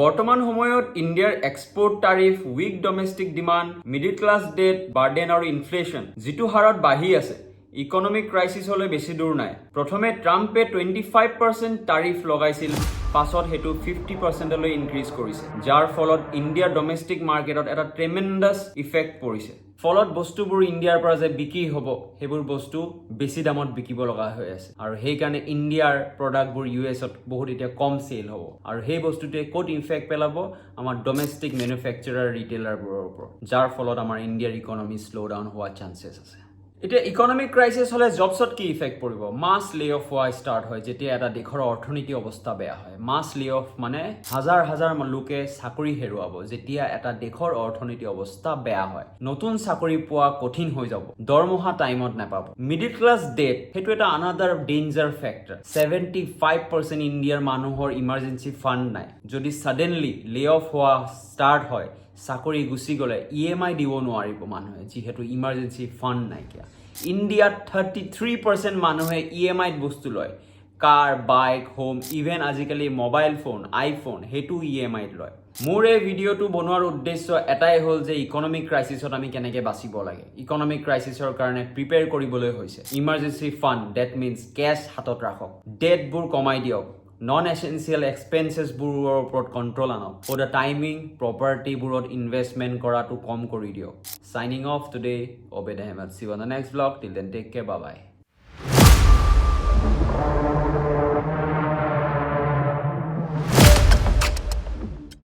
বৰ্তমান সময়ত ইণ্ডিয়াৰ export tariff, weak domestic demand, middle class debt, burden আৰু ইনফ্লেশ্যন যিটো হাৰত বাঢ়ি আছে, ইকনমিক ক্ৰাইচিছলৈ বেছি দূৰ নাই। প্ৰথমে ট্ৰাম্পে 25% টাৰিফ লগাইছিল, পাছত সেইটো 50%লৈ ইনক্ৰিজ কৰিছে, যাৰ ফলত ইণ্ডিয়াৰ ডমেষ্টিক মাৰ্কেটত এটা ট্ৰেমেণ্ডাছ ইফেক্ট পৰিছে। ফলত বস্তুবোৰ ইণ্ডিয়াৰ পৰা যে বিক্ৰী হ'ব, সেইবোৰ বস্তু বেছি দামত বিকিব লগা হৈ আছে, আৰু সেইকাৰণে ইণ্ডিয়াৰ প্ৰডাক্টবোৰ US-ত বহুত এতিয়া কম চেল হ'ব, আৰু সেই বস্তুটোৱে ক'ত ইফেক্ট পেলাব? আমাৰ ডমেষ্টিক মেনুফেকচাৰাৰ ৰিটেইলাৰবোৰৰ ওপৰত, যাৰ ফলত আমাৰ ইণ্ডিয়াৰ ইকনমি শ্ল' ডাউন হোৱাৰ চান্সেছ আছে। এতিয়া ইকনমিক ক্ৰাইচিছ হ'লে জবছত কি ইফেক্ট পৰিব? মাছ লে অফ হোৱা ষ্টাৰ্ট হয় যেতিয়া এটা দেশৰ অৰ্থনীতি অৱস্থা বেয়া হয়। মাছ লে অফ মানে হাজাৰ হাজাৰ লোকে চাকৰি হেৰুৱাব যেতিয়া এটা দেশৰ অৰ্থনীতি অৱস্থা বেয়া হয়। নতুন চাকৰি পোৱা কঠিন হৈ যাব, দৰমহা টাইমত নাপাব। মিডিল ক্লাছ ডেট, সেইটো এটা আনাদাৰ ডেঞ্জাৰ ফেক্টৰ। 75% ইণ্ডিয়াৰ মানুহৰ ইমাৰ্জেঞ্চি ফাণ্ড নাই। যদি ছাডেনলি লে অফ হোৱা ষ্টাৰ্ট হয়, চাকৰি গুচি গ'লে EMI দিব নোৱাৰিব মানুহে, যিহেতু ইমাৰ্জেঞ্চি ফাণ্ড নাইকিয়া। ইণ্ডিয়াত 33% মানুহে EMIত বস্তু লয়। কাৰ, বাইক, হোম, ইভেন আজিকালি মোবাইল ফোন, আইফোন, সেইটো EMIত লয়। মোৰ এই ভিডিঅ'টো বনোৱাৰ উদ্দেশ্য এটাই হ'ল যে ইকনমিক ক্ৰাইচিছত আমি কেনেকৈ বাচিব লাগে। ইকনমিক ক্ৰাইচিছৰ কাৰণে প্ৰিপেয়াৰ কৰিবলৈ হৈছে। Emergency fund, debt means cash হাতত ৰাখক। ডেটবোৰ কমাই দিয়ক। নন এচেঞ্চিয়েল এক্সপেন্সেছবোৰৰ ওপৰত কণ্ট্ৰল আনক। ফৰ দ্য টাইমিং, প্ৰপাৰ্টিবোৰত ইনভেষ্টমেণ্ট কৰাটো কম কৰি দিয়ক। Signing off today, Abed Ahmed. See you on the next vlog. Till then, take care. Bye bye.